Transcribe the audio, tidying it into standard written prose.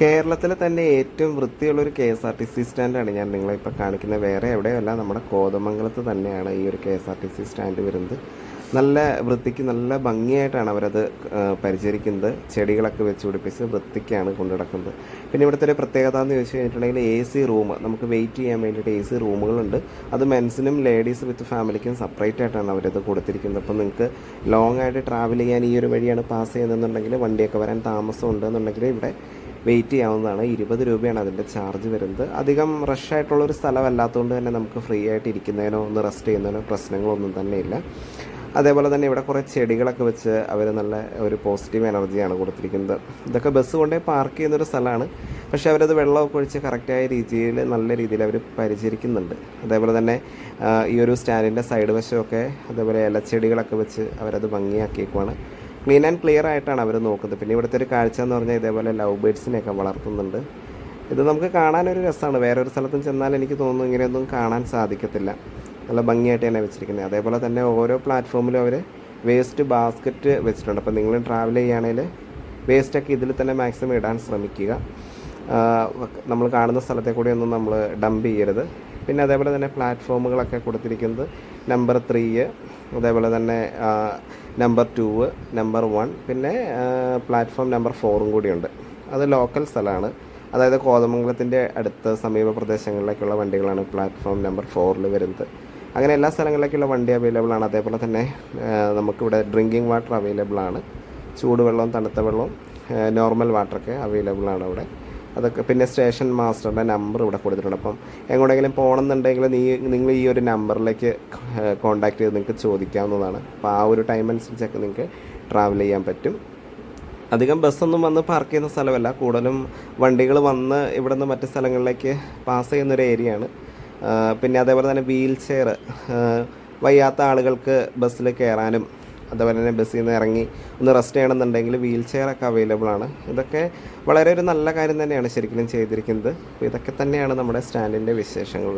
കേരളത്തിലെ തന്നെ ഏറ്റവും വൃത്തിയുള്ളൊരു KSRTC സ്റ്റാൻഡാണ് ഞാൻ നിങ്ങളെ ഇപ്പോൾ കാണിക്കുന്നത്. വേറെ എവിടെയല്ല, നമ്മുടെ കോതമംഗലത്ത് തന്നെയാണ് ഈ ഒരു KSRTC സ്റ്റാൻഡ് വരുന്നത്. നല്ല വൃത്തിക്ക് നല്ല ഭംഗിയായിട്ടാണ് അവരത് പരിചരിക്കുന്നത്. ചെടികളൊക്കെ വെച്ച് പിടിപ്പിച്ച് വൃത്തിക്കാണ് കൊണ്ടു നടക്കുന്നത്. പിന്നെ ഇവിടുത്തെ ഒരു പ്രത്യേകത എന്ന് ചോദിച്ചു കഴിഞ്ഞിട്ടുണ്ടെങ്കിൽ AC റൂം, നമുക്ക് വെയിറ്റ് ചെയ്യാൻ വേണ്ടിയിട്ട് AC റൂമുകളുണ്ട്. അത് മെൻസിനും ലേഡീസ് വിത്ത് ഫാമിലിക്കും സെപ്പറേറ്റ് ആയിട്ടാണ് അവരത് കൊടുത്തിരിക്കുന്നത്. അപ്പോൾ നിങ്ങൾക്ക് ലോങ് ആയിട്ട് ട്രാവൽ ചെയ്യാൻ ഈ ഒരു വഴിയാണ് പാസ് ചെയ്യുന്നതെന്നുണ്ടെങ്കിൽ, വണ്ടിയൊക്കെ വരാൻ താമസം ഉണ്ടെന്നുണ്ടെങ്കിൽ ഇവിടെ വെയിറ്റ് ചെയ്യാവുന്നതാണ്. 20 രൂപയാണ് അതിൻ്റെ ചാർജ് വരുന്നത്. അധികം റഷായിട്ടുള്ളൊരു സ്ഥലമല്ലാത്തതുകൊണ്ട് തന്നെ നമുക്ക് ഫ്രീ ആയിട്ട് ഇരിക്കുന്നതിനോ ഒന്ന് റെസ്റ്റ് ചെയ്യുന്നതിനോ പ്രശ്നങ്ങളൊന്നും തന്നെ ഇല്ല. അതേപോലെ തന്നെ ഇവിടെ കുറേ ചെടികളൊക്കെ വെച്ച് അവർ നല്ല ഒരു പോസിറ്റീവ് എനർജിയാണ് കൊടുത്തിരിക്കുന്നത്. ഇതൊക്കെ ബസ് കൊണ്ടേ പാർക്ക് ചെയ്യുന്നൊരു സ്ഥലമാണ്, പക്ഷേ അവരത് വെള്ളമൊക്കെ ഒഴിച്ച് കറക്റ്റായ രീതിയിൽ നല്ല രീതിയിൽ അവർ പരിചരിക്കുന്നുണ്ട്. അതേപോലെ തന്നെ ഈ ഒരു സ്റ്റാൻഡിൻ്റെ സൈഡ് വശമൊക്കെ അതേപോലെ ഇലച്ചെടികളൊക്കെ വെച്ച് അവരത് ഭംഗിയാക്കിയേക്കുവാണ്. ക്ലീൻ ആൻഡ് ക്ലിയർ ആയിട്ടാണ് അവർ നോക്കുന്നത്. പിന്നെ ഇവിടുത്തെ ഒരു കാഴ്ച എന്ന് പറഞ്ഞാൽ ഇതേപോലെ ലവ് ബേഡ്സിനെയൊക്കെ വളർത്തുന്നുണ്ട്. ഇത് നമുക്ക് കാണാനൊരു രസമാണ്. വേറൊരു സ്ഥലത്തും ചെന്നാൽ എനിക്ക് തോന്നുന്നു ഇങ്ങനെയൊന്നും കാണാൻ സാധിക്കത്തില്ല. നല്ല ഭംഗിയായിട്ട് തന്നെ വെച്ചിരിക്കുന്നത്. അതേപോലെ തന്നെ ഓരോ പ്ലാറ്റ്ഫോമിലും അവർ വേസ്റ്റ് ബാസ്ക്കറ്റ് വെച്ചിട്ടുണ്ട്. അപ്പോൾ നിങ്ങൾ ട്രാവൽ ചെയ്യുകയാണെങ്കിൽ വേസ്റ്റൊക്കെ ഇതിൽ തന്നെ മാക്സിമം ഇടാൻ ശ്രമിക്കുക. നമ്മൾ കാണുന്ന സ്ഥലത്തെ കൂടി ഒന്നും നമ്മൾ ഡംപ് ചെയ്യരുത്. പിന്നെ അതേപോലെ തന്നെ പ്ലാറ്റ്ഫോമുകളൊക്കെ കൊടുത്തിരിക്കുന്നത് നമ്പർ 3, അതേപോലെ തന്നെ നമ്പർ 2, നമ്പർ 1, പിന്നെ പ്ലാറ്റ്ഫോം നമ്പർ 4 കൂടിയുണ്ട്. അത് ലോക്കൽ സ്ഥലമാണ്. അതായത് കോതമംഗലത്തിൻ്റെ അടുത്ത സമീപ പ്രദേശങ്ങളിലേക്കുള്ള വണ്ടികളാണ് പ്ലാറ്റ്ഫോം നമ്പർ 4 വരുന്നത്. അങ്ങനെ എല്ലാ സ്ഥലങ്ങളിലേക്കുള്ള വണ്ടി അവൈലബിൾ ആണ്. അതേപോലെ തന്നെ നമുക്കിവിടെ ഡ്രിങ്കിങ് വാട്ടർ അവൈലബിൾ ആണ്. ചൂടുവെള്ളവും തണുത്ത വെള്ളവും നോർമൽ വാട്ടറൊക്കെ അവൈലബിൾ ആണ് അവിടെ. അതൊക്കെ പിന്നെ സ്റ്റേഷൻ മാസ്റ്ററുടെ നമ്പർ ഇവിടെ കൊടുത്തിട്ടുണ്ട്. അപ്പം എങ്ങോട്ടെങ്കിലും പോകണമെന്നുണ്ടെങ്കിൽ നിങ്ങൾ ഈ ഒരു നമ്പറിലേക്ക് കോൺടാക്ട് ചെയ്ത് നിങ്ങൾക്ക് ചോദിക്കാവുന്നതാണ്. അപ്പോൾ ആ ഒരു ടൈം അനുസരിച്ചൊക്കെ നിങ്ങൾക്ക് ട്രാവൽ ചെയ്യാൻ പറ്റും. അധികം ബസ്സൊന്നും വന്ന് പാർക്ക് ചെയ്യുന്ന സ്ഥലമല്ല, കൂടുതലും വണ്ടികൾ വന്ന് ഇവിടെ നിന്ന് മറ്റ് സ്ഥലങ്ങളിലേക്ക് പാസ് ചെയ്യുന്നൊരു ഏരിയയാണ്. പിന്നെ അതേപോലെ തന്നെ വീൽ ചെയർ, വയ്യാത്ത ആളുകൾക്ക് ബസ്സിൽ കയറാനും അതുപോലെ തന്നെ ബസ്സിൽ നിന്ന് ഇറങ്ങി ഒന്ന് റെസ്റ്റ് ചെയ്യണമെന്നുണ്ടെങ്കിൽ വീൽ ചെയറൊക്കെ അവൈലബിൾ ആണ്. ഇതൊക്കെ വളരെ ഒരു നല്ല കാര്യം തന്നെയാണ് ശരിക്കും ചെയ്തിരിക്കുന്നത്. അപ്പോൾ ഇതൊക്കെ തന്നെയാണ് നമ്മുടെ സ്റ്റാൻഡിൻ്റെ വിശേഷങ്ങൾ വരുന്നത്.